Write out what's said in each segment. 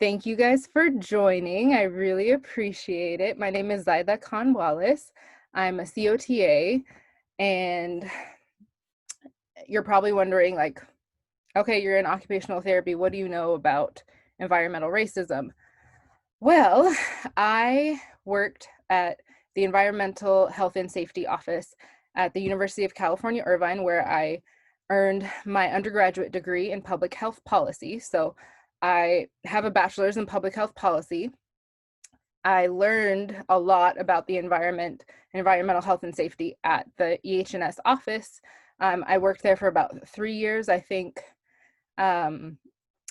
Thank you guys for joining. I really appreciate it. My name is Zaida Khan Wallace. I'm a COTA, and you're probably wondering, like, okay, you're in occupational therapy. What do you know about environmental racism? Well, I worked at the Environmental Health and Safety Office at the University of California, Irvine, where I earned my undergraduate degree in public health policy. So I have a bachelor's in public health policy. I learned a lot about the environmental health and safety at the EH&S office. I worked there for about 3 years, I think. Learned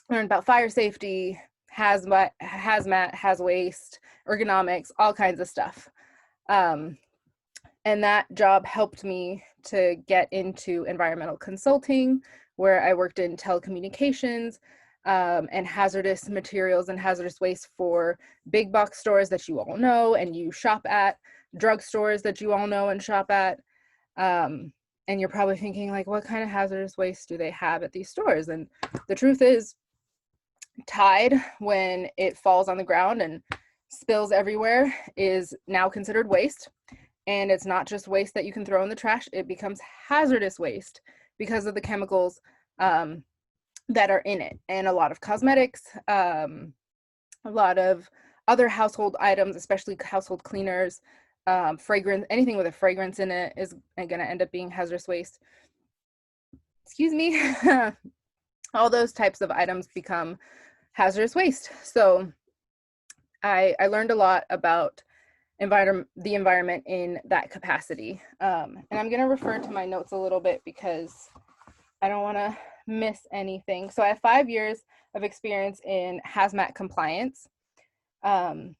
about fire safety, hazmat, haz waste, ergonomics, all kinds of stuff. And that job helped me to get into environmental consulting, where I worked in telecommunications, and hazardous materials and hazardous waste for big box stores that you all know and you shop at, drugstores that you all know and shop at. And you're probably thinking, like, what kind of hazardous waste do they have at these stores? And the truth is, Tide, when it falls on the ground and spills everywhere, is now considered waste. And it's not just waste that you can throw in the trash, it becomes hazardous waste because of the chemicals that are in it. And a lot of cosmetics, a lot of other household items, especially household cleaners, fragrance, anything with a fragrance in it is going to end up being hazardous waste. Excuse me. All those types of items become hazardous waste. So I learned a lot about the environment in that capacity. And I'm going to refer to my notes a little bit because I don't want to miss anything. So I have 5 years of experience in hazmat compliance. I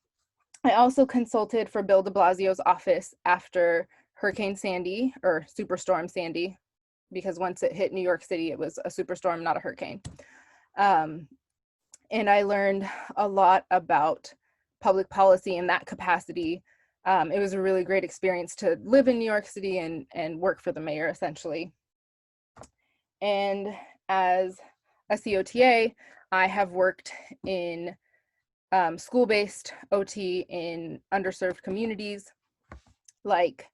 also consulted for Bill de Blasio's office after Hurricane Sandy, or Superstorm Sandy, because once it hit New York City, it was a superstorm, not a hurricane. And I learned a lot about public policy in that capacity. It was a really great experience to live in New York City and work for the mayor, essentially. And as a COTA, I have worked in school-based OT in underserved communities, like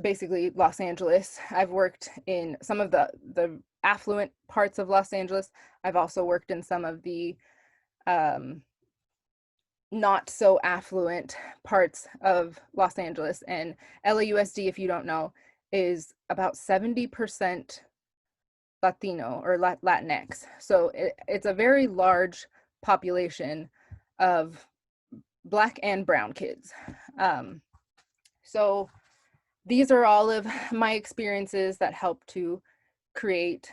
basically Los Angeles. I've worked in some of the affluent parts of Los Angeles. I've also worked in some of the not so affluent parts of Los Angeles. And LAUSD, if you don't know, is about 70% Latino or Latinx. So it's a very large population of Black and brown kids. So these are all of my experiences that help to create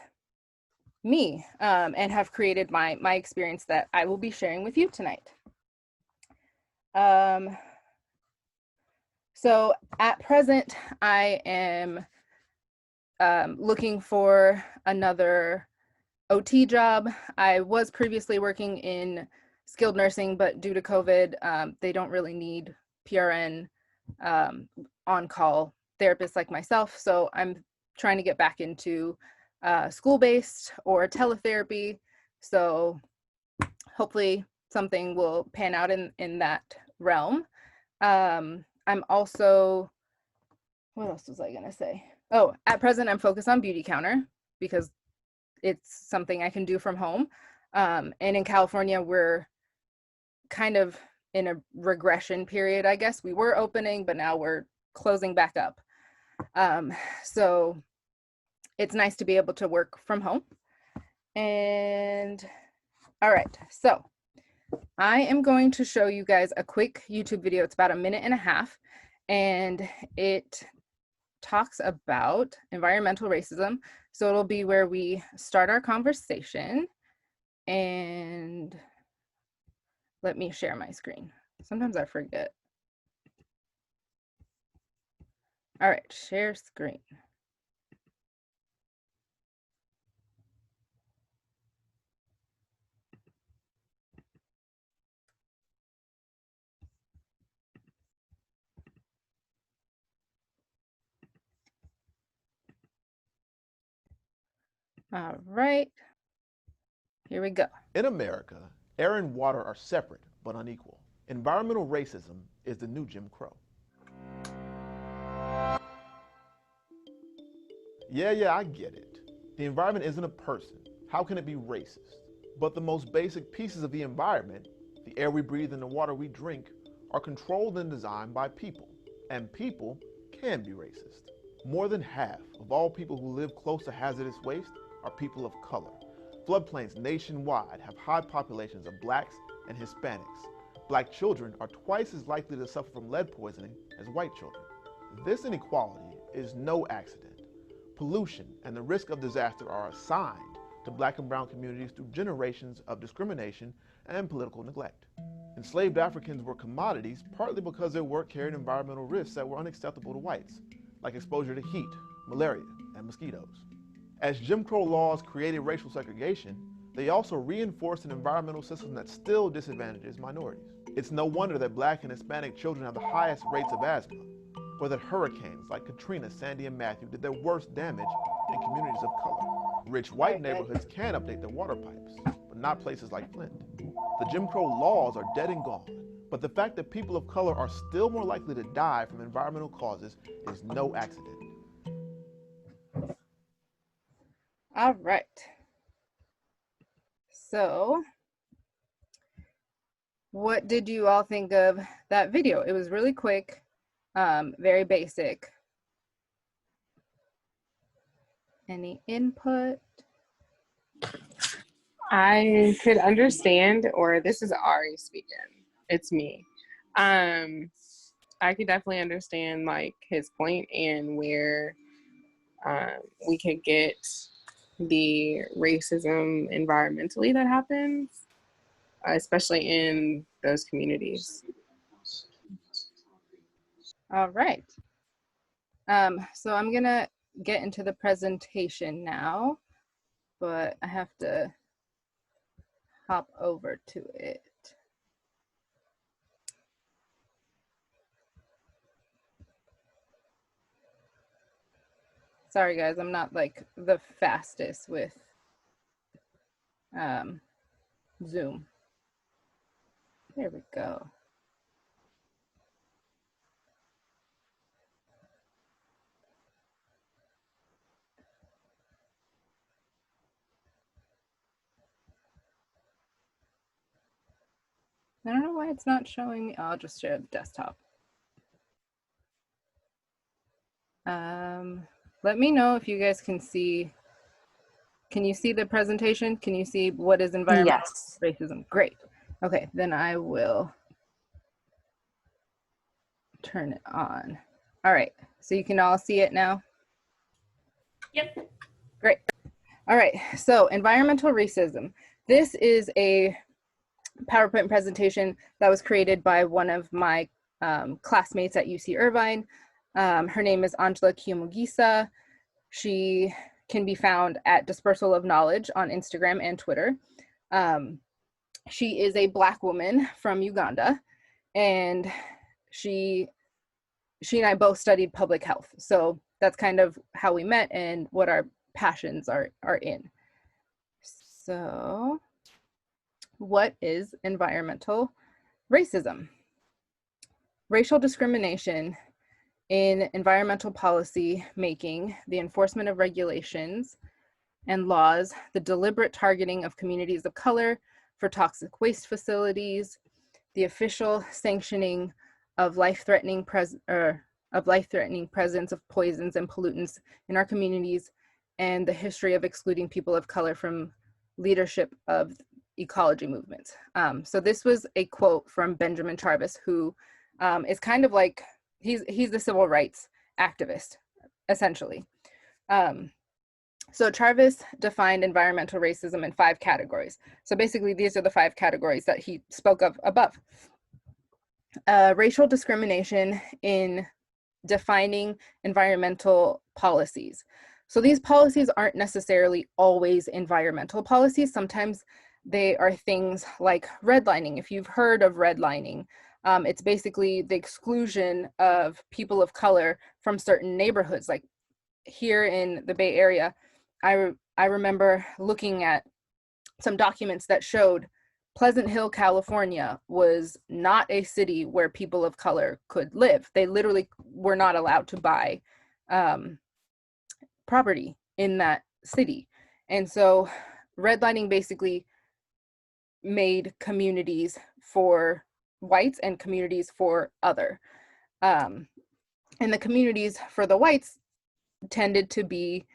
me, and have created my experience that I will be sharing with you tonight. So at present, I am looking for another OT job. I was previously working in skilled nursing, but due to COVID, they don't really need PRN on-call therapists like myself. So I'm trying to get back into school-based or teletherapy. So hopefully something will pan out in that realm. I'm also, what else was I gonna say? Oh, at present I'm focused on Beautycounter because it's something I can do from home. And in California, we're kind of in a regression period, I guess. We were opening, but now we're closing back up. So it's nice to be able to work from home. And all right, so I am going to show you guys a quick YouTube video. It's about 1.5 minutes, and it talks about environmental racism. So it'll be where we start our conversation. And let me share my screen. Sometimes I forget. All right, share screen. All right, here we go. In America, Air and water are separate but unequal. Environmental racism is the new Jim Crow. Yeah, I get it. The environment isn't a person. How can it be racist? But the most basic pieces of the environment, the air we breathe and the water we drink, are controlled and designed by people. And people can be racist. More than half of all people who live close to hazardous waste are people of color. Floodplains nationwide have high populations of blacks and Hispanics. Black children are twice as likely to suffer from lead poisoning as white children. This inequality is no accident. Pollution and the risk of disaster are assigned to black and brown communities through generations of discrimination and political neglect. Enslaved Africans were commodities partly because their work carried environmental risks that were unacceptable to whites, like exposure to heat, malaria, and mosquitoes. As Jim Crow laws created racial segregation, they also reinforced an environmental system that still disadvantages minorities. It's no wonder that black and Hispanic children have the highest rates of asthma, or that hurricanes like Katrina, Sandy, and Matthew did their worst damage in communities of color. Rich white neighborhoods can update their water pipes, but not places like Flint. The Jim Crow laws are dead and gone, but the fact that people of color are still more likely to die from environmental causes is no accident. All right. So, what did you all think of that video? It was really quick, very basic. Any input? I could understand, or this is Ari speaking. It's me. I could definitely understand like his point and where we could get the racism environmentally that happens, especially in those communities. All right. So I'm gonna get into the presentation now, but I have to hop over to it. Sorry guys, I'm not like the fastest with Zoom. There we go. I don't know why it's not showing me. I'll just share the desktop. Let me know if you guys can see. Can you see the presentation? Can you see what is environmental racism? Great. Okay, then I will turn it on. All right, so you can all see it now? Yep. Great. All right, so environmental racism. This is a PowerPoint presentation that was created by one of my classmates at UC Irvine. Her name is Angela Kiamugisa. She can be found at Dispersal of Knowledge on Instagram and Twitter. She is a Black woman from Uganda, and she and I both studied public health. So that's kind of how we met and what our passions are in. So what is environmental racism? Racial discrimination in environmental policy making, the enforcement of regulations and laws, the deliberate targeting of communities of color for toxic waste facilities, the official sanctioning of life-threatening presence of poisons and pollutants in our communities, and the history of excluding people of color from leadership of ecology movements. So this was a quote from Benjamin Travis, who is kind of like, he's the civil rights activist, essentially. So Travis defined environmental racism in 5 categories. So basically, these are the 5 categories that he spoke of above. Racial discrimination in defining environmental policies. So these policies aren't necessarily always environmental policies. Sometimes they are things like redlining. If you've heard of redlining, it's basically the exclusion of people of color from certain neighborhoods. Like here in the Bay Area, I remember looking at some documents that showed Pleasant Hill, California was not a city where people of color could live. They literally were not allowed to buy property in that city. And so redlining basically made communities for whites and communities for other. And the communities for the whites tended to be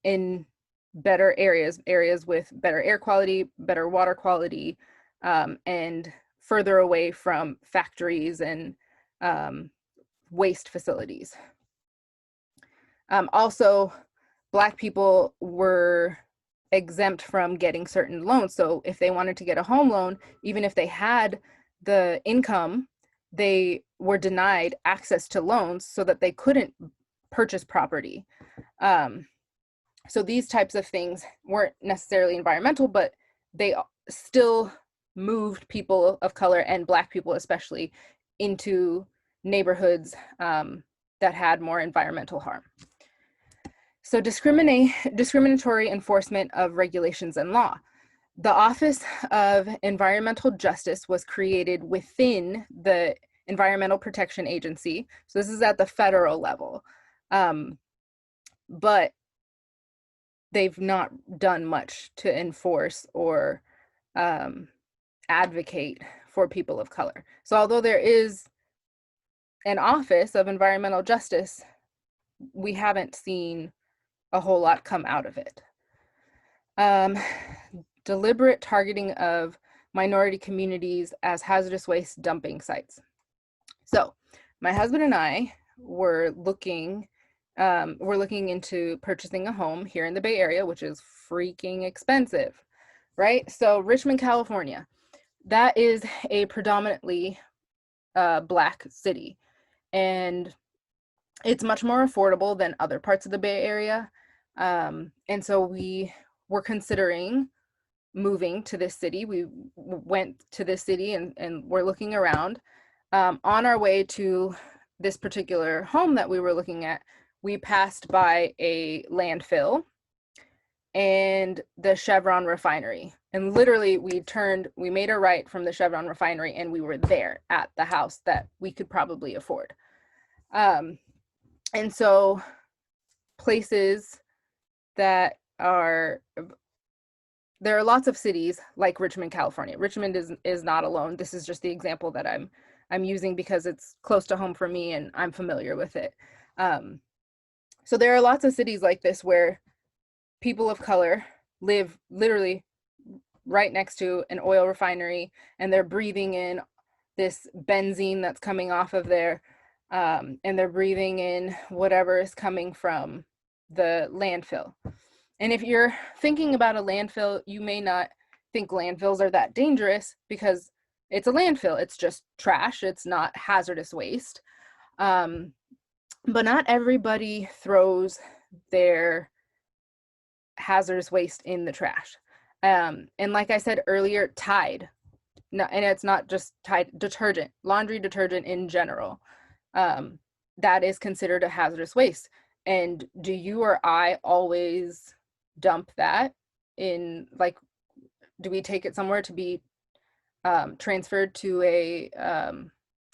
in better areas with better air quality, better water quality, and further away from factories and waste facilities. Also, Black people were exempt from getting certain loans. So if they wanted to get a home loan, even if they had the income, they were denied access to loans so that they couldn't purchase property. So these types of things weren't necessarily environmental, but they still moved people of color and Black people especially into neighborhoods that had more environmental harm. So discriminatory enforcement of regulations and law. The Office of Environmental Justice was created within the Environmental Protection Agency. So this is at the federal level. But they've not done much to enforce or advocate for people of color. So although there is an Office of Environmental Justice, we haven't seen a whole lot come out of it. Deliberate targeting of minority communities as hazardous waste dumping sites. So my husband and I were looking into purchasing a home here in the Bay Area, which is freaking expensive, right? So Richmond, California, that is a predominantly Black city, and it's much more affordable than other parts of the Bay Area. And so we were considering moving to this city. We went to this city and we're looking around. On our way to this particular home that we were looking at, we passed by a landfill and the Chevron refinery. And literally we made a right from the Chevron refinery and we were there at the house that we could probably afford. And so places that there are lots of cities like Richmond, California. Richmond is not alone. This is just the example that I'm using because it's close to home for me and I'm familiar with it. So there are lots of cities like this where people of color live literally right next to an oil refinery and they're breathing in this benzene that's coming off of there, and they're breathing in whatever is coming from the landfill. And if you're thinking about a landfill, you may not think landfills are that dangerous because it's a landfill. It's just trash. It's not hazardous waste. But not everybody throws their hazardous waste in the trash. And like I said earlier, Tide, and it's not just Tide, detergent, laundry detergent in general, that is considered a hazardous waste. And do you or I always dump that in, like, do we take it somewhere to be transferred to a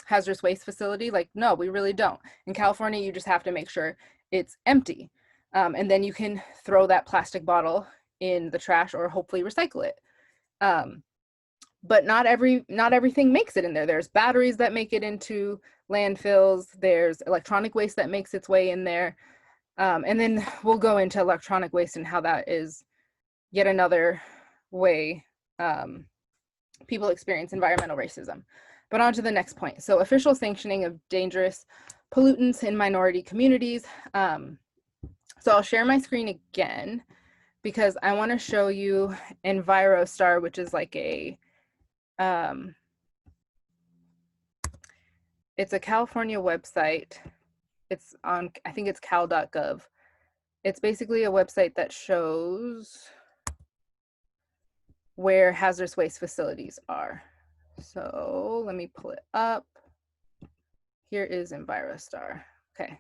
hazardous waste facility? Like, no, we really don't. In California, you just have to make sure it's empty. And then you can throw that plastic bottle in the trash or hopefully recycle it. But not everything makes it in there. There's batteries that make it into landfills. There's electronic waste that makes its way in there. And then we'll go into electronic waste and how that is yet another way people experience environmental racism. But on to the next point. So official sanctioning of dangerous pollutants in minority communities. So I'll share my screen again because I want to show you EnviroStar, which is like a, it's a California website. It's on, I think it's cal.gov. It's basically a website that shows where hazardous waste facilities are. So let me pull it up. Here is EnviroStar. Okay.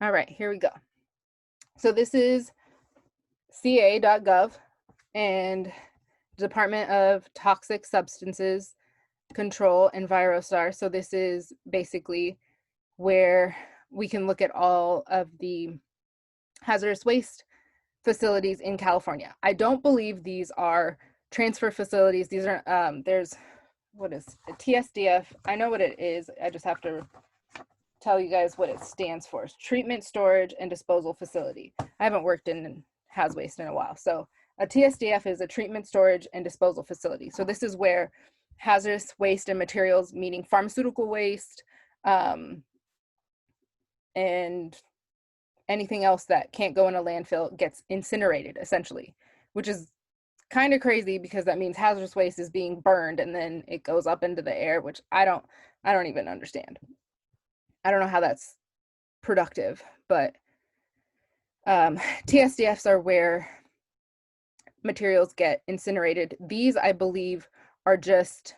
All right, here we go. So this is ca.gov and Department of Toxic Substances Control and Virostar. So this is basically where we can look at all of the hazardous waste facilities in California. I don't believe these are transfer facilities. These are, there's, what is a TSDF? I know what it is. I just have to tell you guys what it stands for. It's Treatment, Storage, and Disposal Facility. I haven't worked in haz waste in a while. So a TSDF is a treatment, storage, and disposal facility. So this is where hazardous waste and materials, meaning pharmaceutical waste, and anything else that can't go in a landfill gets incinerated, essentially, which is kind of crazy because that means hazardous waste is being burned and then it goes up into the air, which I don't even understand. I don't know how that's productive, but TSDFs are where materials get incinerated. These, I believe, are just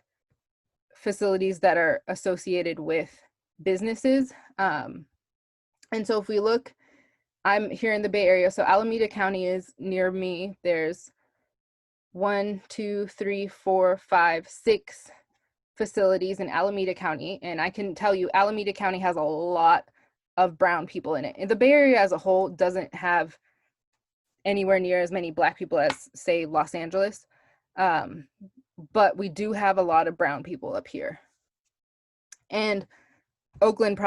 facilities that are associated with businesses. And so if we look, I'm here in the Bay Area, so Alameda County is near me. There's 1, 2, 3, 4, 5, 6 facilities in Alameda County. And I can tell you, Alameda County has a lot of brown people in it. And the Bay Area as a whole doesn't have anywhere near as many Black people as, say, Los Angeles. But we do have a lot of brown people up here. And Oakland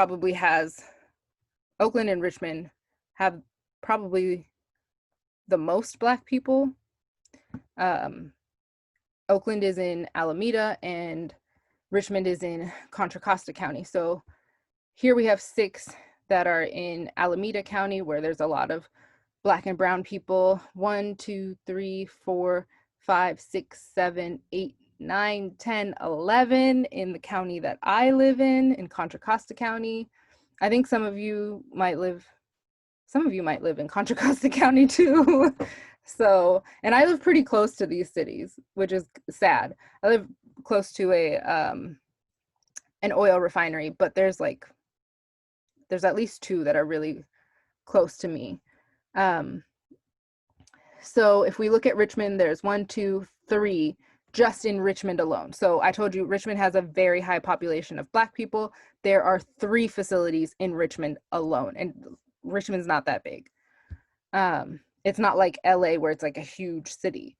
and Richmond have probably the most Black people. Oakland is in Alameda and Richmond is in Contra Costa County. So here we have 6 that are in Alameda County where there's a lot of Black and brown people. 1, 2, 3, 4, 5, 6, 7, 8, 9, 10, 11 in the county that I live in Contra Costa County. I think some of you might live in Contra Costa County too. So, and I live pretty close to these cities, which is sad. I live close to an oil refinery, but there's at least 2 that are really close to me. So if we look at Richmond, there's 1, 2, 3 just in Richmond alone. So I told you Richmond has a very high population of Black people. There are 3 facilities in Richmond alone, and Richmond's not that big. It's not like LA where it's like a huge city.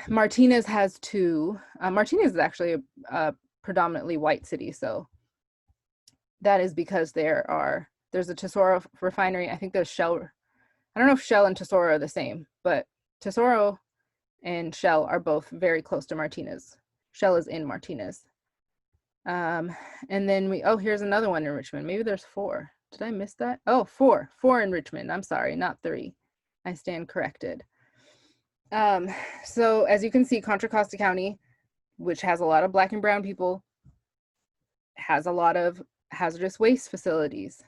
Martinez has 2. Martinez is actually a predominantly white city, so that is because there's a Tesoro refinery. I think there's Shell. I don't know if Shell and Tesoro are the same, but Tesoro and Shell are both very close to Martinez. Shell is in Martinez. And then here's another one in Richmond. Maybe there's 4. Did I miss that? Oh, 4 in Richmond. I'm sorry, not 3. I stand corrected. So as you can see, Contra Costa County, which has a lot of Black and brown people, has a lot of hazardous waste facilities.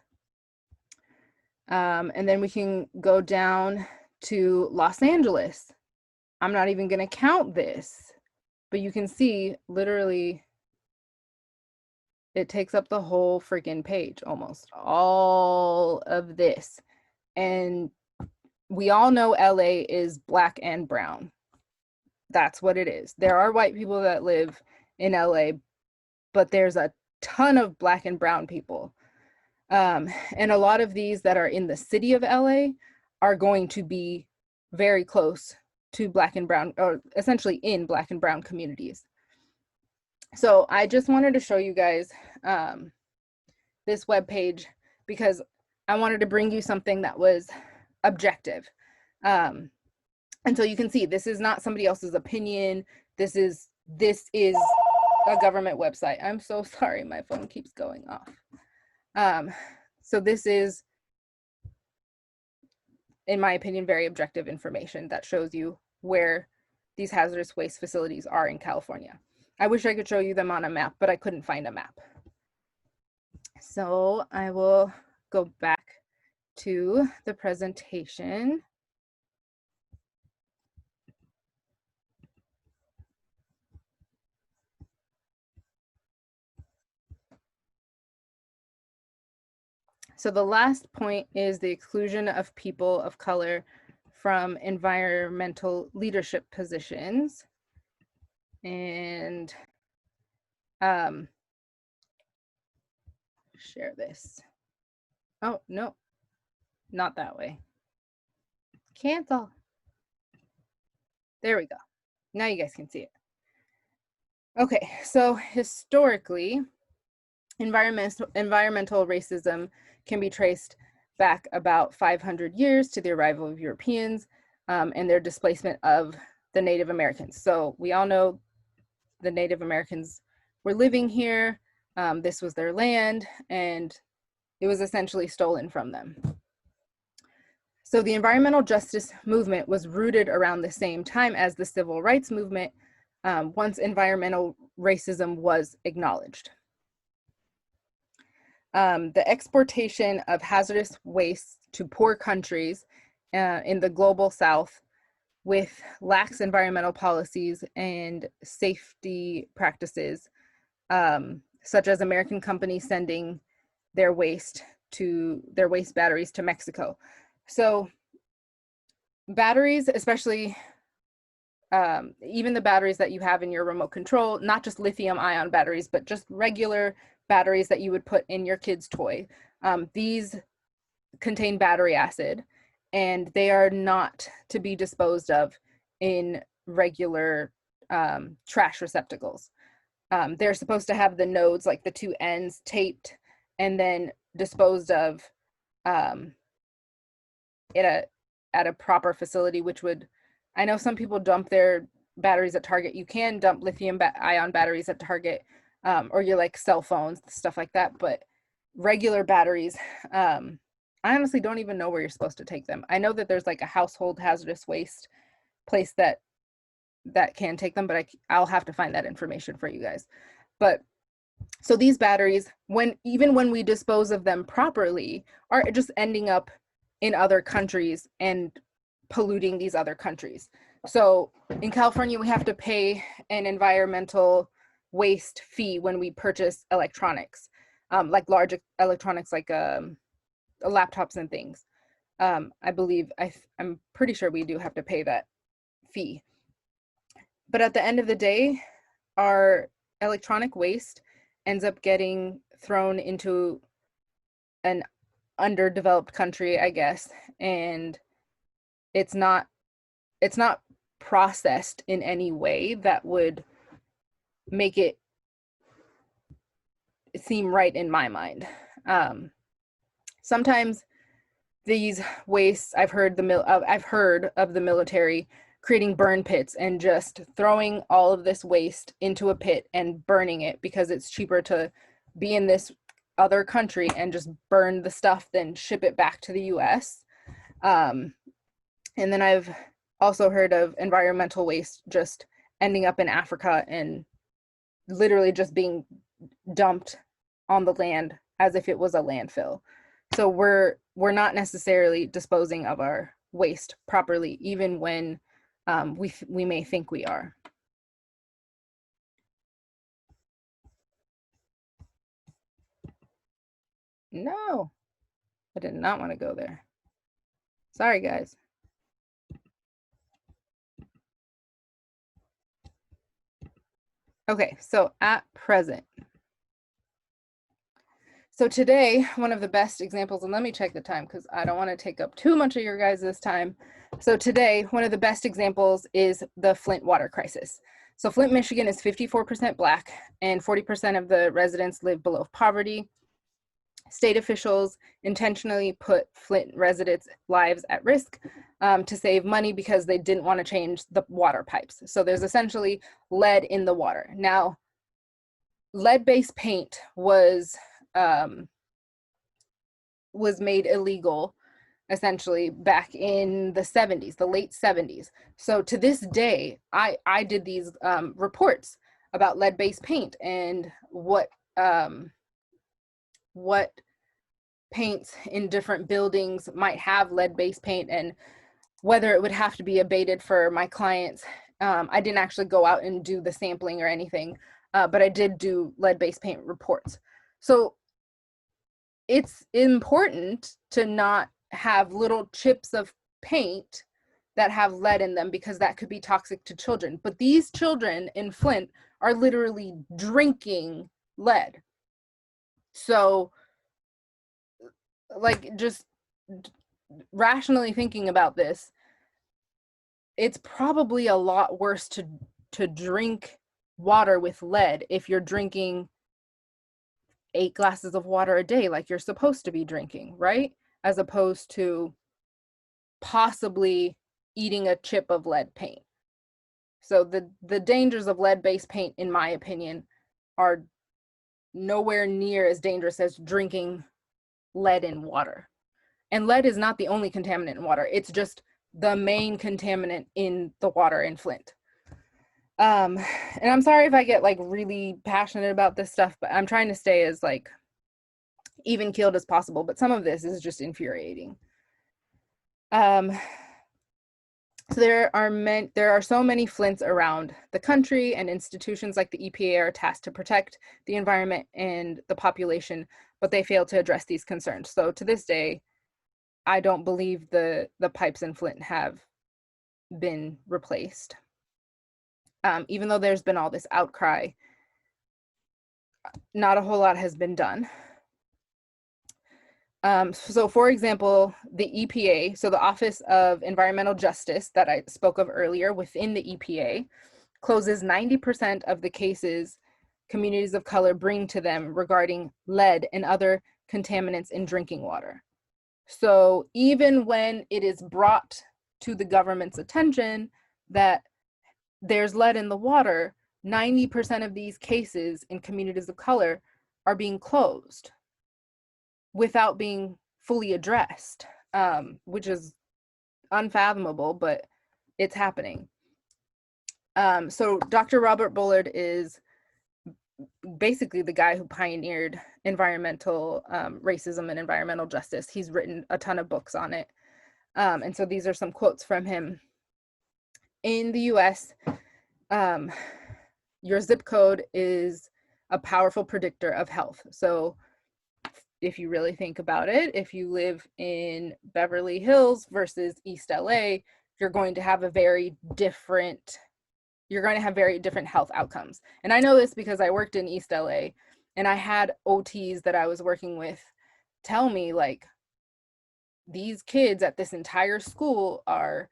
And then we can go down to Los Angeles. I'm not even going to count this, but you can see literally it takes up the whole freaking page, almost all of this. And we all know LA is Black and brown. That's what it is. There are white people that live in LA, but there's a ton of Black and brown people. And a lot of these that are in the city of LA are going to be very close to Black and brown, or essentially in Black and brown communities. So I just wanted to show you guys this webpage because I wanted to bring you something that was objective. And so you can see this is not somebody else's opinion. This is a government website. I'm so sorry, my phone keeps going off. So this is, in my opinion, very objective information that shows you where these hazardous waste facilities are in California. I wish I could show you them on a map, but I couldn't find a map. So I will go back to the presentation. So the last point is the exclusion of people of color from environmental leadership positions. And share this. Oh, no, not that way. Cancel. There we go. Now you guys can see it. Okay, so historically, environmental racism can be traced back about 500 years to the arrival of Europeans and their displacement of the Native Americans. So we all know the Native Americans were living here. This was their land, and it was essentially stolen from them. So the environmental justice movement was rooted around the same time as the civil rights movement, once environmental racism was acknowledged. The exportation of hazardous waste to poor countries in the global South with lax environmental policies and safety practices, such as American companies sending their waste batteries to Mexico. So batteries, especially even the batteries that you have in your remote control, not just lithium ion batteries, but just regular batteries that you would put in your kid's toy. These contain battery acid, and they are not to be disposed of in regular trash receptacles. They're supposed to have the nodes, like the two ends, taped and then disposed of at a proper facility, which would, I know some people dump their batteries at Target. You can dump lithium ion batteries at Target, or your like cell phones, stuff like that. But regular batteries, I honestly don't even know where you're supposed to take them. I know that there's like a household hazardous waste place that can take them, but I'll have to find that information for you guys. But so these batteries, even when we dispose of them properly, are just ending up in other countries and polluting these other countries. So in California, we have to pay an environmental waste fee when we purchase electronics, like large electronics, like laptops and things. I believe, I'm pretty sure we do have to pay that fee. But at the end of the day, our electronic waste ends up getting thrown into an underdeveloped country, I guess, and it's not processed in any way that would make it seem right in my mind. Sometimes these wastes, I've heard of the military creating burn pits and just throwing all of this waste into a pit and burning it because it's cheaper to be in this other country and just burn the stuff than ship it back to the US. And then I've also heard of environmental waste just ending up in Africa and literally just being dumped on the land as if it was a landfill. So we're not necessarily disposing of our waste properly, even when we may think we are. No, I did not want to go there. Sorry, guys. Okay, so at present. So today, one of the best examples, and let me check the time because I don't want to take up too much of your guys' time. So today, one of the best examples is the Flint water crisis. So Flint, Michigan is 54% Black and 40% of the residents live below poverty. State officials intentionally put Flint residents' lives at risk to save money because they didn't want to change the water pipes. So there's essentially lead in the water. Now, lead-based paint was made illegal essentially back in the 70s, the late 70s. So to this day, I did these reports about lead-based paint and what paints in different buildings might have lead-based paint and whether it would have to be abated for my clients. I didn't actually go out and do the sampling or anything, but I did do lead-based paint reports. So it's important to not have little chips of paint that have lead in them because that could be toxic to children. But these children in Flint are literally drinking lead. So, like, just rationally thinking about this, it's probably a lot worse to drink water with lead if you're drinking 8 glasses of water a day like you're supposed to be drinking, right? As opposed to possibly eating a chip of lead paint. So the dangers of lead-based paint, in my opinion, are nowhere near as dangerous as drinking lead in water. And lead is not the only contaminant in water. It's just the main contaminant in the water in Flint. And I'm sorry if I get like really passionate about this stuff, but I'm trying to stay as like even keeled as possible. But some of this is just infuriating. So there are so many Flints around the country, and institutions like the EPA are tasked to protect the environment and the population, but they fail to address these concerns. So to this day, I don't believe the pipes in Flint have been replaced. Even though there's been all this outcry, not a whole lot has been done. So for example, the EPA, so the Office of Environmental Justice that I spoke of earlier within the EPA, closes 90% of the cases communities of color bring to them regarding lead and other contaminants in drinking water. So even when it is brought to the government's attention that there's lead in the water, 90% of these cases in communities of color are being closed without being fully addressed, which is unfathomable, but it's happening. So Dr. Robert Bullard is basically the guy who pioneered environmental racism and environmental justice. He's written a ton of books on it. And so these are some quotes from him. In the US, your zip code is a powerful predictor of health. So if you really think about it, if you live in Beverly Hills versus East LA, you're going to have very different health outcomes. And I know this because I worked in East LA and I had OTs that I was working with tell me like, these kids at this entire school are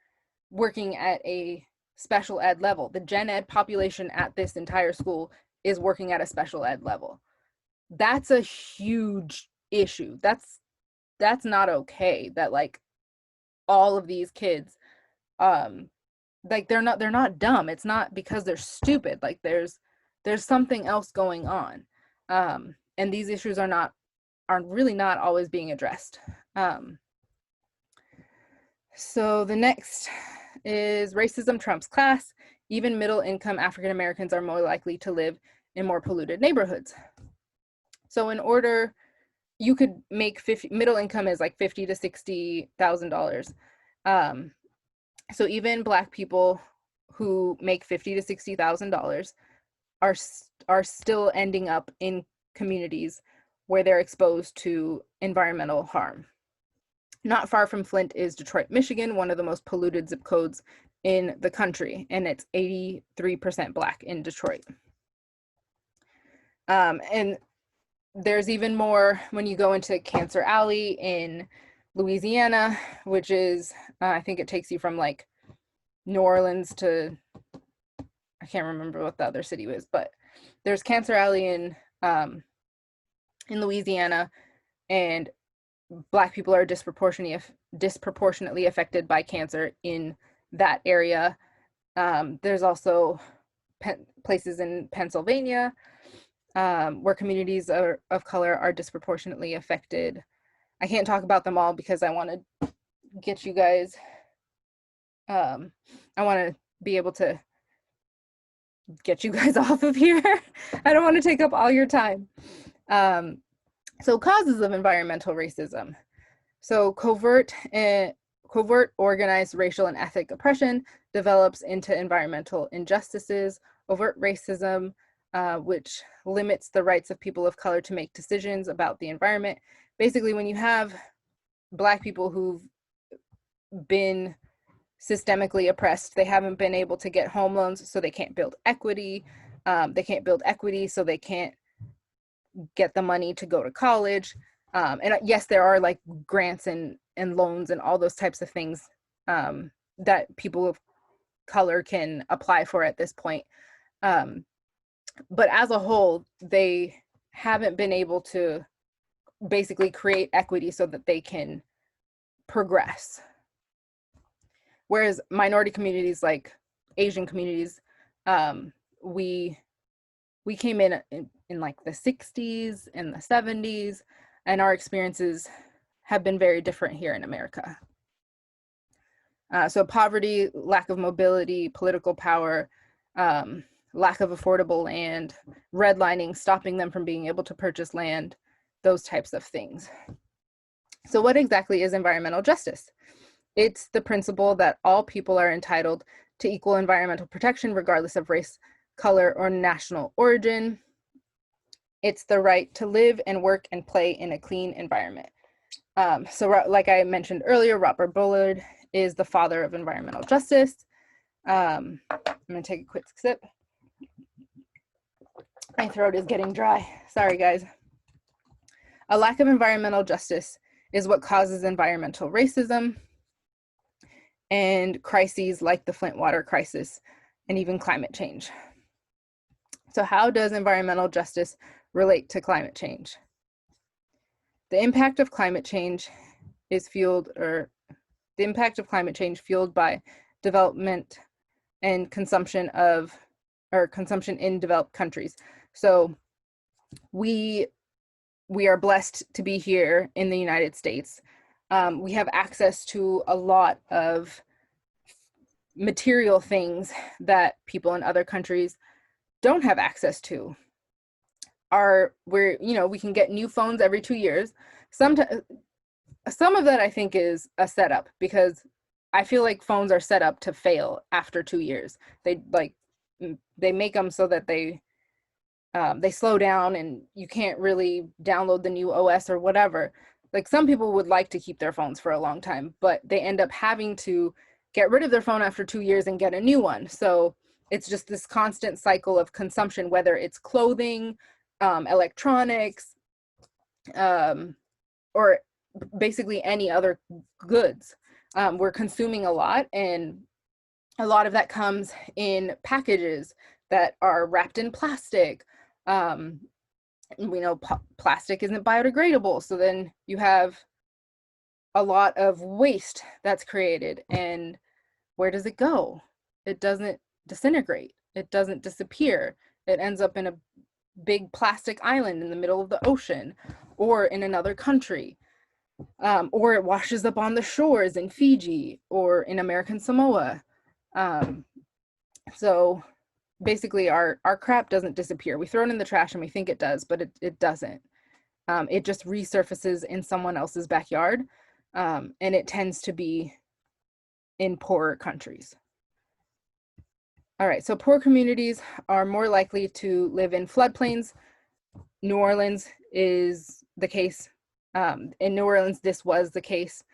working at a special ed level. The gen ed population at this entire school is working at a special ed level. That's a huge issue. That's not okay that like all of these kids like they're not dumb. It's not because they're stupid. Like there's something else going on. And these issues are really not always being addressed. So the next is racism trumps class. Even middle-income African Americans are more likely to live in more polluted neighborhoods. So in order, you could make middle income is like $50,000 to $60,000. So even Black people who make $50,000 to $60,000 are still ending up in communities where they're exposed to environmental harm. Not far from Flint is Detroit, Michigan, one of the most polluted zip codes in the country, and it's 83% Black in Detroit. And there's even more when you go into Cancer Alley in Louisiana, which is, I think it takes you from like New Orleans to, I can't remember what the other city was, but there's Cancer Alley in Louisiana, and Black people are disproportionately affected by cancer in that area. There's also places in Pennsylvania where communities of color are disproportionately affected. I can't talk about them all because I want to get you guys, I want to be able to get you guys off of here. I don't want to take up all your time. So causes of environmental racism. So covert organized racial and ethnic oppression develops into environmental injustices. Overt racism which limits the rights of people of color to make decisions about the environment. Basically, when you have Black people who've been systemically oppressed, they haven't been able to get home loans, so they can't build equity. They can't build equity, so they can't get the money to go to college. And yes, there are like grants and loans and all those types of things that people of color can apply for at this point. But as a whole, they haven't been able to basically create equity so that they can progress. Whereas minority communities like Asian communities, we came in like the 60s and the 70s, and our experiences have been very different here in America. So poverty, lack of mobility, political power, lack of affordable land, redlining, stopping them from being able to purchase land, those types of things. So what exactly is environmental justice? It's the principle that all people are entitled to equal environmental protection regardless of race, color, or national origin. It's the right to live and work and play in a clean environment. So like I mentioned earlier, Robert Bullard is the father of environmental justice. I'm gonna take a quick sip. My throat is getting dry. Sorry, guys. A lack of environmental justice is what causes environmental racism and crises like the Flint water crisis and even climate change. So how does environmental justice relate to climate change? The impact of climate change is fueled by development and consumption in developed countries. So we are blessed to be here in the United States. We have access to a lot of material things that people in other countries don't have access to. We can get new phones every 2 years. Some of that I think is a setup, because I feel like phones are set up to fail after 2 years. They make them so that they slow down and you can't really download the new OS or whatever. Like, some people would like to keep their phones for a long time, but they end up having to get rid of their phone after 2 years and get a new one. So it's just this constant cycle of consumption, whether it's clothing, electronics, or basically any other goods. We're consuming a lot, and a lot of that comes in packages that are wrapped in plastic. We know plastic isn't biodegradable, so then you have a lot of waste that's created. And where does it go? It doesn't disintegrate. It doesn't disappear. It ends up in a big plastic island in the middle of the ocean or in another country. Or it washes up on the shores in Fiji or in American Samoa. So basically our crap doesn't disappear. We throw it in the trash and we think it does, but it doesn't. It just resurfaces in someone else's backyard, and it tends to be in poorer countries. All right, so poor communities are more likely to live in floodplains. New Orleans is the case. In New Orleans, this was the case.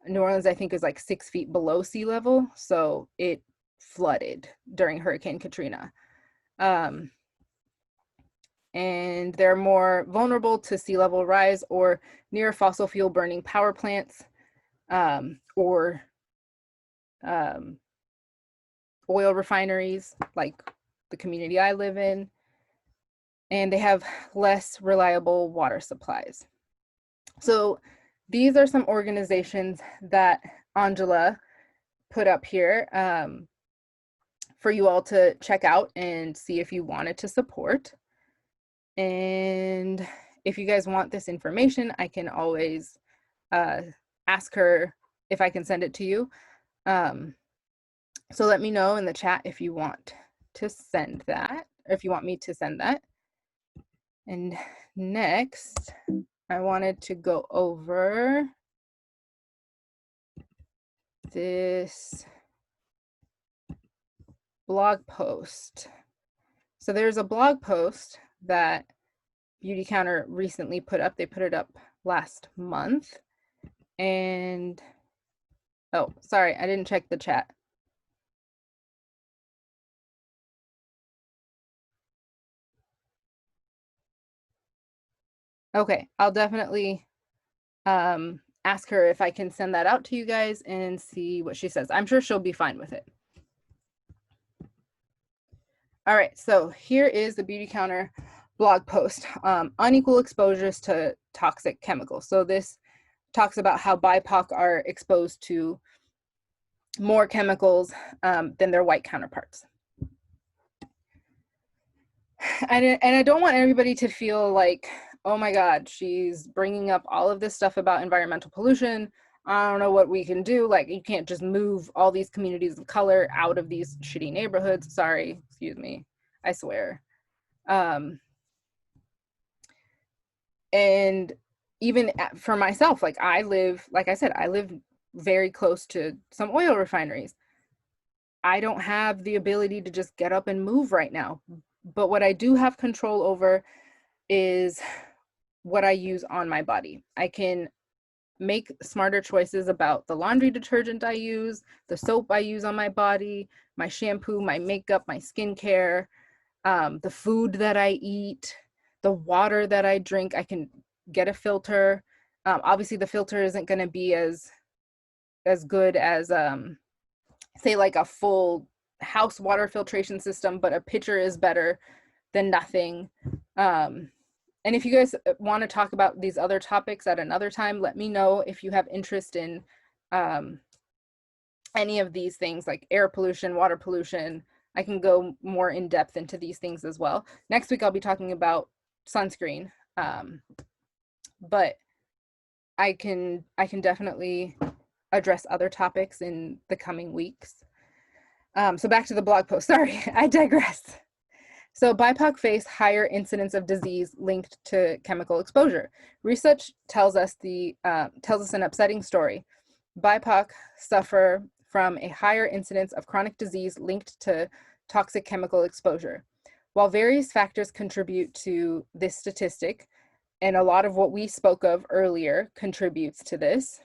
New Orleans, I think, is like 6 feet below sea level, so it flooded during Hurricane Katrina. And they're more vulnerable to sea level rise or near fossil fuel burning power plants, or oil refineries like the community I live in. And they have less reliable water supplies. So these are some organizations that Angela put up here for you all to check out and see if you wanted to support. And if you guys want this information, I can always ask her if I can send it to you. So let me know in the chat if you want to send that, or if you want me to send that. And next, I wanted to go over this blog post. So there's a blog post that Beautycounter recently put up. They put it up last month. And, oh, sorry, I didn't check the chat. Okay, I'll definitely ask her if I can send that out to you guys and see what she says. I'm sure she'll be fine with it. All right, so here is the Beautycounter blog post, unequal exposures to toxic chemicals. So this talks about how BIPOC are exposed to more chemicals than their white counterparts. And I don't want everybody to feel like, oh my God, she's bringing up all of this stuff about environmental pollution. I don't know what we can do. Like, you can't just move all these communities of color out of these shitty neighborhoods. Sorry, excuse me, I swear. And even for myself, like I said, I live very close to some oil refineries. I don't have the ability to just get up and move right now. But what I do have control over is what I use on my body. I can make smarter choices about the laundry detergent I use, the soap I use on my body, my shampoo, my makeup, my skincare, the food that I eat, the water that I drink. I can get a filter. Obviously, the filter isn't going to be as good as, say, like a full house water filtration system, but a pitcher is better than nothing. And if you guys want to talk about these other topics at another time, let me know if you have interest in any of these things, like air pollution, water pollution. I can go more in depth into these things as well. Next week, I'll be talking about sunscreen, but I can definitely address other topics in the coming weeks. So back to the blog post. Sorry, I digress. So BIPOC face higher incidence of disease linked to chemical exposure. Research tells us an upsetting story. BIPOC suffer from a higher incidence of chronic disease linked to toxic chemical exposure. While various factors contribute to this statistic, and a lot of what we spoke of earlier contributes to this,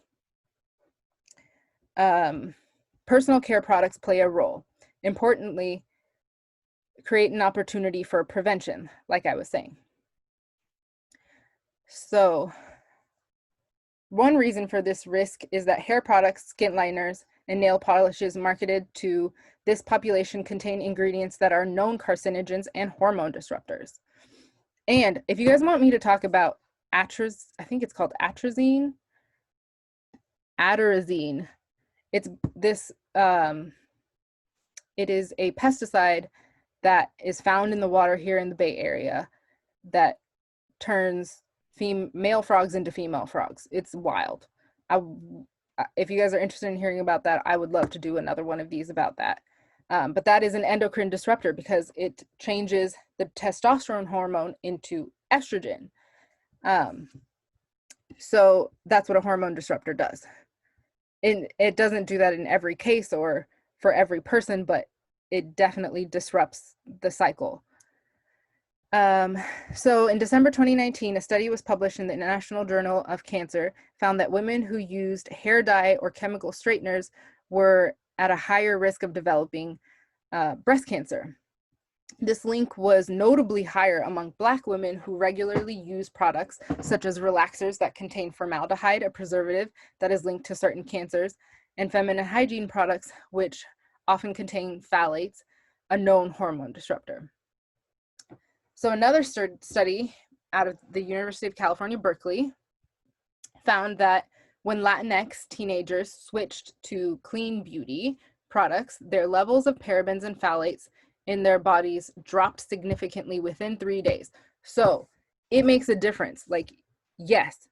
personal care products play a role. Importantly, create an opportunity for prevention, like I was saying. So one reason for this risk is that hair products, skin liners, and nail polishes marketed to this population contain ingredients that are known carcinogens and hormone disruptors. And if you guys want me to talk about I think it's called atrazine. It's this, it is a pesticide that is found in the water here in the Bay Area that turns male frogs into female frogs. It's wild. If you guys are interested in hearing about that, I would love to do another one of these about that. But that is an endocrine disruptor because it changes the testosterone hormone into estrogen. So that's what a hormone disruptor does. And it doesn't do that in every case or for every person, but it definitely disrupts the cycle. So in December 2019, a study was published in the International Journal of Cancer, found that women who used hair dye or chemical straighteners were at a higher risk of developing breast cancer. This link was notably higher among Black women who regularly use products such as relaxers that contain formaldehyde, a preservative that is linked to certain cancers, and feminine hygiene products, which often contain phthalates, a known hormone disruptor. So another study out of the University of California, Berkeley, found that when Latinx teenagers switched to clean beauty products, their levels of parabens and phthalates in their bodies dropped significantly within 3 days. So it makes a difference. Like, yes,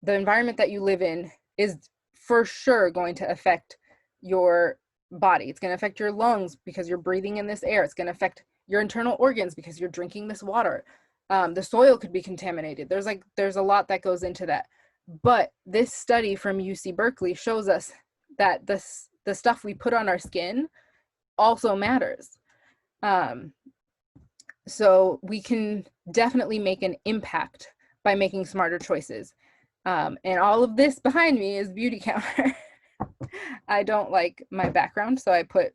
the environment that you live in is for sure going to affect your body. It's going to affect your lungs because you're breathing in this air. It's going to affect your internal organs because you're drinking this water. The soil could be contaminated. There's a lot that goes into that. But this study from UC Berkeley shows us that the stuff we put on our skin also matters. So we can definitely make an impact by making smarter choices. And all of this behind me is Beautycounter. I don't like my background, so I put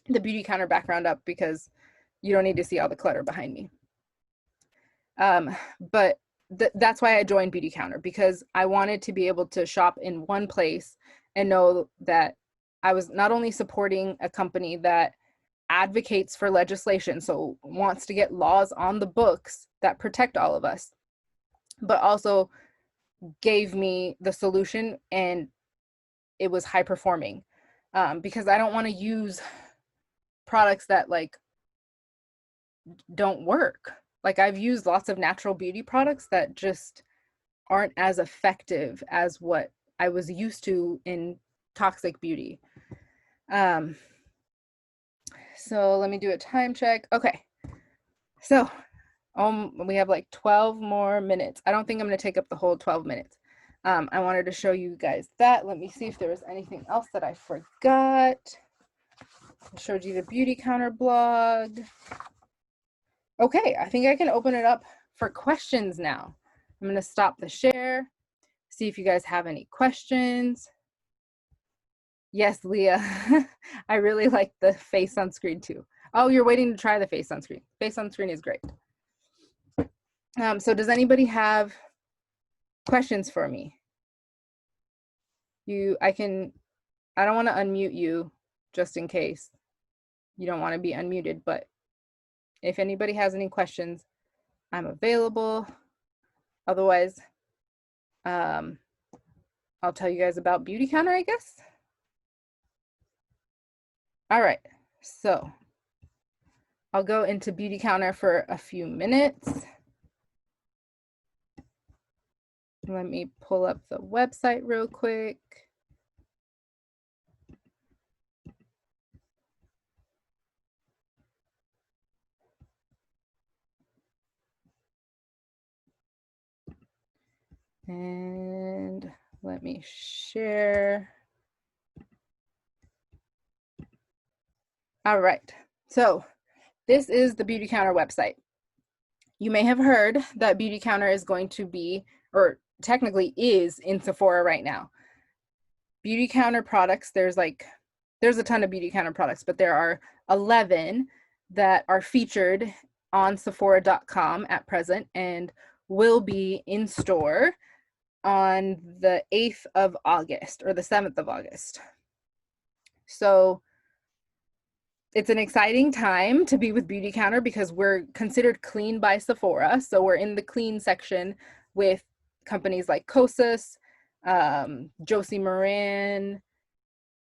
the Beautycounter background up because you don't need to see all the clutter behind me. But that's why I joined Beautycounter, because I wanted to be able to shop in one place and know that I was not only supporting a company that advocates for legislation, so wants to get laws on the books that protect all of us, but also gave me the solution and it was high performing. Because I don't want to use products that like don't work. Like I've used lots of natural beauty products that just aren't as effective as what I was used to in toxic beauty. So let me do a time check. Okay. So we have like 12 more minutes. I don't think I'm going to take up the whole 12 minutes. I wanted to show you guys that. Let me see if there was anything else that I forgot. I showed you the Beautycounter blog. Okay, I think I can open it up for questions now. I'm going to stop the share, see if you guys have any questions. Yes, Leah, I really like the face sunscreen too. Oh, you're waiting to try the face sunscreen. Face sunscreen is great. So does anybody have questions for me? I don't want to unmute you just in case you don't want to be unmuted, but if anybody has any questions, I'm available. Otherwise, I'll tell you guys about Beautycounter, I guess. All right, so I'll go into Beautycounter for a few minutes. Let me pull up the website real quick. And let me share. All right, so this is the Beautycounter website. You may have heard that Beautycounter is going to be, or technically is, in Sephora right now. Beautycounter products, there's a ton of Beautycounter products, but there are 11 that are featured on Sephora.com at present and will be in store on the 8th of August or the 7th of August. So it's an exciting time to be with Beautycounter because we're considered clean by Sephora. So we're in the clean section with companies like Kosas, Josie Maran,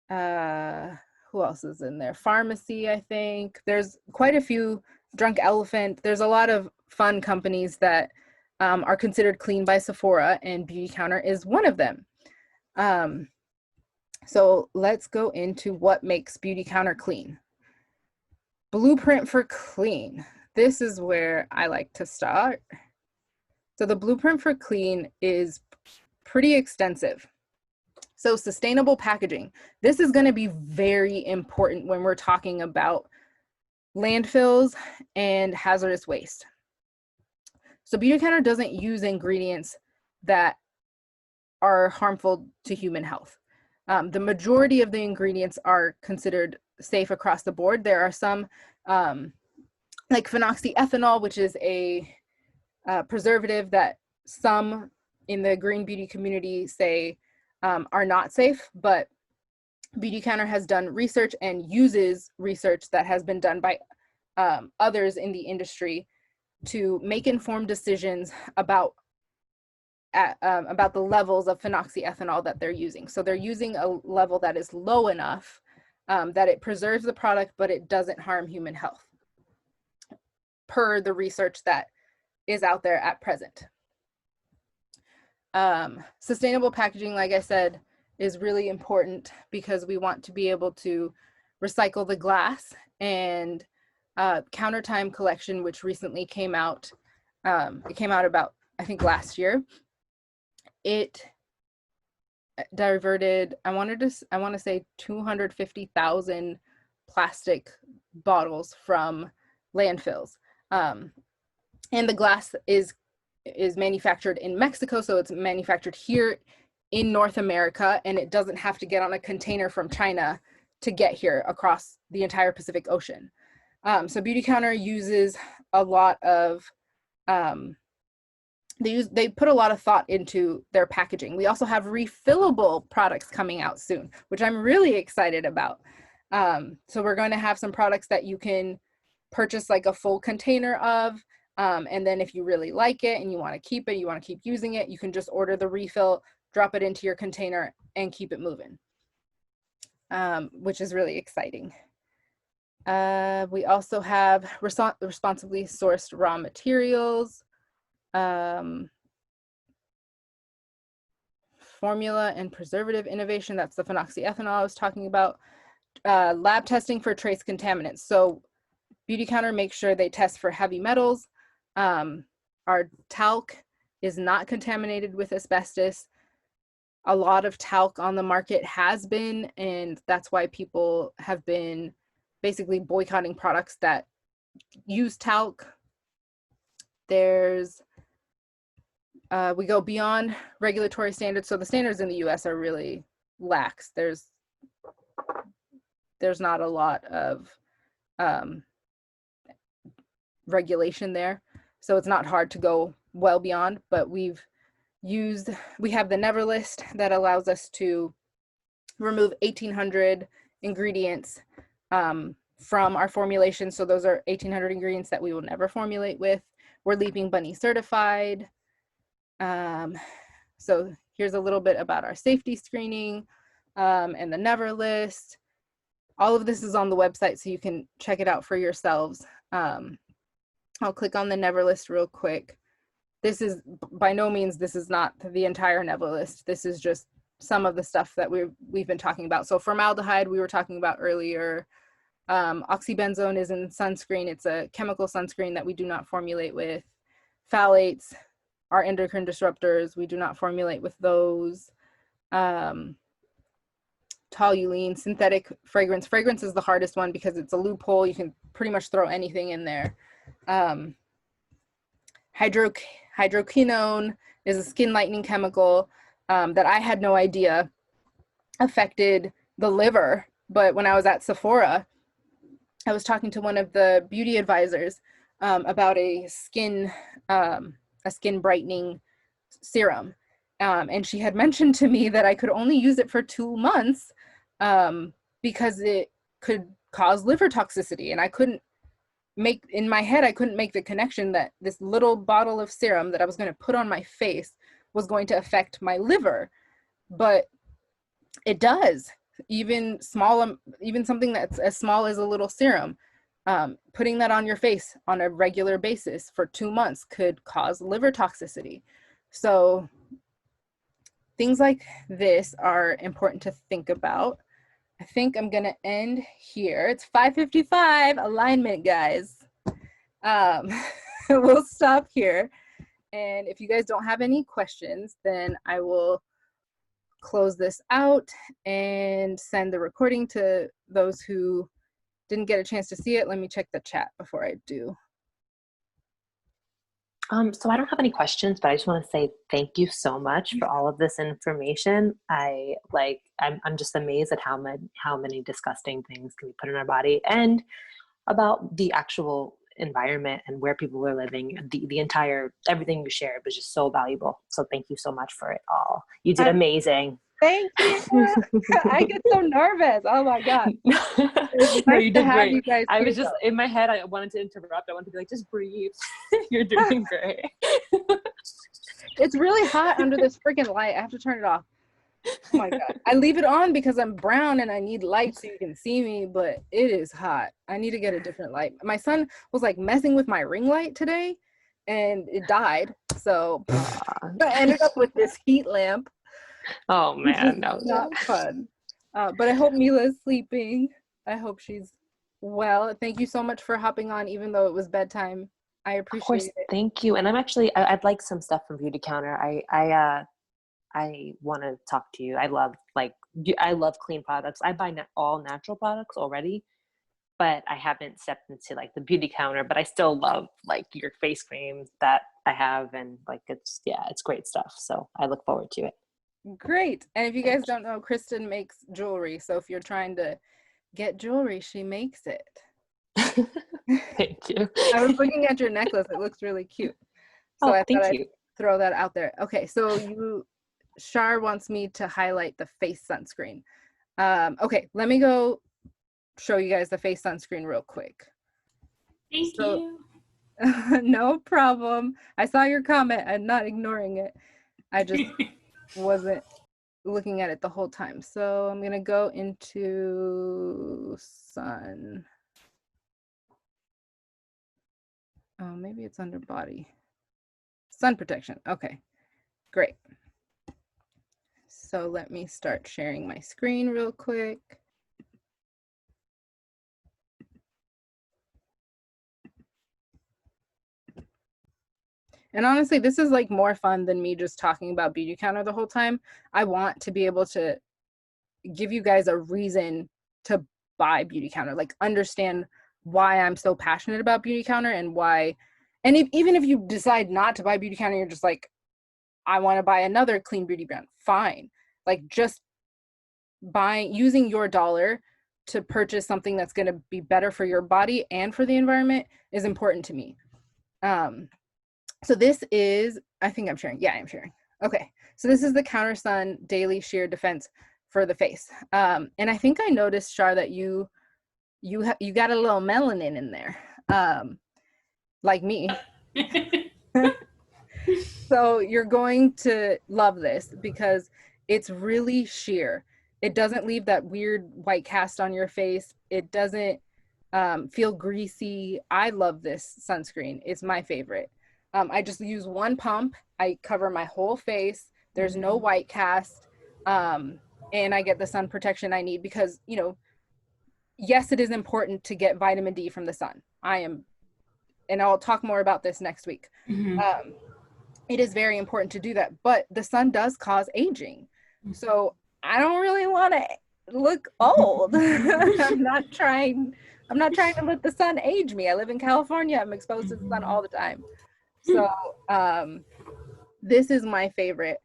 who else is in there? Pharmacy, I think. There's quite a few, Drunk Elephant. There's a lot of fun companies that are considered clean by Sephora, and Beautycounter is one of them. So let's go into what makes Beautycounter clean. Blueprint for clean. This is where I like to start. So the blueprint for clean is pretty extensive. So sustainable packaging. This is going to be very important when we're talking about landfills and hazardous waste. So Beautycounter doesn't use ingredients that are harmful to human health. The majority of the ingredients are considered safe across the board. There are some like phenoxyethanol, which is a preservative that some in the green beauty community say are not safe, but Beautycounter has done research and uses research that has been done by others in the industry to make informed decisions about the levels of phenoxyethanol that they're using. So they're using a level that is low enough that it preserves the product, but it doesn't harm human health, per the research that is out there at present. Sustainable packaging, like I said, is really important because we want to be able to recycle the glass. And Countertime collection, which recently came out, it came out about, I think, last year. It diverted, I want to say 250,000 plastic bottles from landfills. And the glass is manufactured in Mexico, so it's manufactured here in North America, and it doesn't have to get on a container from China to get here across the entire Pacific Ocean. So Beautycounter uses a lot of they put a lot of thought into their packaging. We also have refillable products coming out soon, which I'm really excited about. So we're going to have some products that you can purchase like a full container of, and then if you really like it and you want to keep it, you want to keep using it, you can just order the refill, drop it into your container, and keep it moving, which is really exciting. We also have responsibly sourced raw materials, formula and preservative innovation. That's the phenoxyethanol I was talking about. Lab testing for trace contaminants. So Beautycounter makes sure they test for heavy metals. Our talc is not contaminated with asbestos. A lot of talc on the market has been, and that's why people have been basically boycotting products that use talc. There's we go beyond regulatory standards. So the standards in the US are really lax. There's not a lot of regulation there. So it's not hard to go well beyond, but we have the Never list that allows us to remove 1,800 ingredients from our formulation. So those are 1,800 ingredients that we will never formulate with. We're Leaping Bunny certified. So here's a little bit about our safety screening and the Never list. All of this is on the website, so you can check it out for yourselves. I'll click on the Never list real quick. This is by no means, this is not the entire Never list. This is just some of the stuff that we've been talking about. So formaldehyde, we were talking about earlier. Oxybenzone is in sunscreen. It's a chemical sunscreen that we do not formulate with. Phthalates are endocrine disruptors. We do not formulate with those. Toluene, synthetic fragrance. Fragrance is the hardest one because it's a loophole. You can pretty much throw anything in there. Hydroquinone is a skin lightening chemical that I had no idea affected the liver. But when I was at Sephora, I was talking to one of the beauty advisors about a skin brightening serum. And she had mentioned to me that I could only use it for 2 months because it could cause liver toxicity. And I couldn't make the connection that this little bottle of serum that I was going to put on my face was going to affect my liver. But it does. Even something that's as small as a little serum, putting that on your face on a regular basis for 2 months could cause liver toxicity. So things like this are important to think about. I think I'm gonna end here. It's 5:55 alignment, guys. We'll stop here. And if you guys don't have any questions, then I will close this out and send the recording to those who didn't get a chance to see it. Let me check the chat before I do. So I don't have any questions, but I just want to say thank you so much for all of this information. I'm just amazed at how many disgusting things can be put in our body, and about the actual environment and where people are living. The entire, everything you shared was just so valuable. So thank you so much for it all. You did amazing. Thank you. I get so nervous. Oh my God. No, you did great. I was just in my head, I wanted to interrupt. I wanted to be like, just breathe. You're doing great. It's really hot under this freaking light. I have to turn it off. Oh my God. I leave it on because I'm brown and I need light so you can see me, but it is hot. I need to get a different light. My son was like messing with my ring light today and it died. So I ended up with this heat lamp. Oh man, no. Not fun. But I hope Mila's sleeping. I hope she's well. Thank you so much for hopping on, even though it was bedtime. I appreciate it. Thank you. And I'd like some stuff from Beautycounter. I want to talk to you. I love clean products. I buy all natural products already. but I haven't stepped into like the Beautycounter, but I still love like your face cream that I have, and like it's great stuff. So I look forward to it. Great. And if you guys don't know, Kristen makes jewelry. So if you're trying to get jewelry, she makes it. Thank you. I was looking at your necklace. It looks really cute. So I thought thank I'd you. throw that out there. Okay, so Shar wants me to highlight the face sunscreen. Okay, let me go show you guys the face sunscreen real quick. Thank you. No problem. I saw your comment. I'm not ignoring it. I just wasn't looking at it the whole time. So I'm gonna go into sun. Oh, maybe it's under body. Sun protection. Okay, great. So let me start sharing my screen real quick. And honestly, this is like more fun than me just talking about Beautycounter the whole time. I want to be able to give you guys a reason to buy Beautycounter, like understand why I'm so passionate about Beautycounter and why. And even if you decide not to buy Beautycounter, you're just like, I want to buy another clean beauty brand, fine. Like just using your dollar to purchase something that's going to be better for your body and for the environment is important to me. So this is, I think I'm sharing. Yeah, I'm sharing. Okay. So this is the Countersun Daily Sheer Defense for the face. And I think I noticed, Shar, that you got a little melanin in there, like me. So you're going to love this because it's really sheer. It doesn't leave that weird white cast on your face. It doesn't feel greasy. I love this sunscreen. It's my favorite. I just use one pump. I cover my whole face. There's no white cast. And I get the sun protection I need because, you know, yes, it is important to get vitamin D from the sun. And I'll talk more about this next week. Mm-hmm. It is very important to do that, but the sun does cause aging. So I don't really want to look old. I'm not trying to let the sun age me. I live in California. I'm exposed to the sun all the time. So this is my favorite.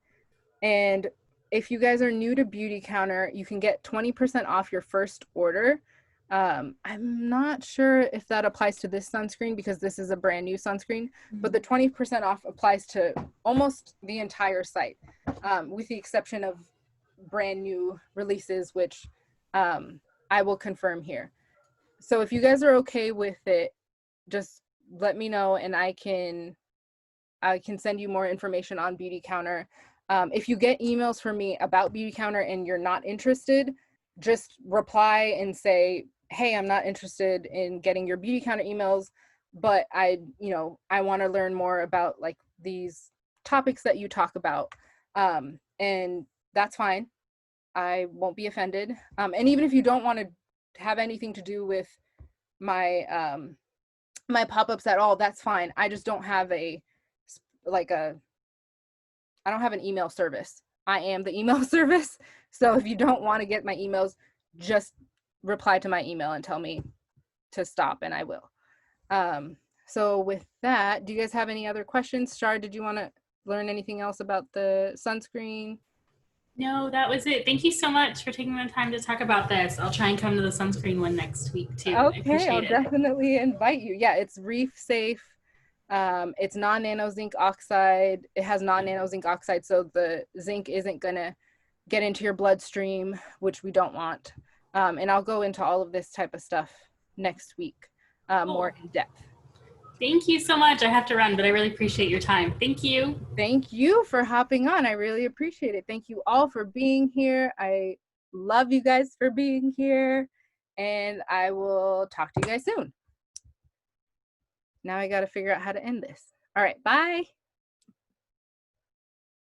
And if you guys are new to Beautycounter, you can get 20% off your first order. I'm not sure if that applies to this sunscreen because this is a brand new sunscreen, but the 20% off applies to almost the entire site, with the exception of brand new releases, which I will confirm here. So if you guys are okay with it, just let me know and I can send you more information on Beautycounter. If you get emails from me about Beautycounter and you're not interested, just reply and say, hey, I'm not interested in getting your Beautycounter emails, but I want to learn more about like these topics that you talk about. And that's fine. I won't be offended. And even if you don't want to have anything to do with my my pop-ups at all, that's fine. I just don't have I don't have an email service. I am the email service. So if you don't want to get my emails, just reply to my email and tell me to stop and I will. So with that, do you guys have any other questions? Shar, did you want to learn anything else about the sunscreen? No, that was it. Thank you so much for taking the time to talk about this. I'll try and come to the sunscreen one next week too. Okay, I'll definitely invite you. Yeah, it's reef safe. It's non-nano zinc oxide. It has non-nano zinc oxide, so the zinc isn't gonna get into your bloodstream, which we don't want. And I'll go into all of this type of stuff next week, more in depth. Thank you so much. I have to run, but I really appreciate your time. Thank you. Thank you for hopping on. I really appreciate it. Thank you all for being here. I love you guys for being here, and I will talk to you guys soon. Now I got to figure out how to end this. All right, bye.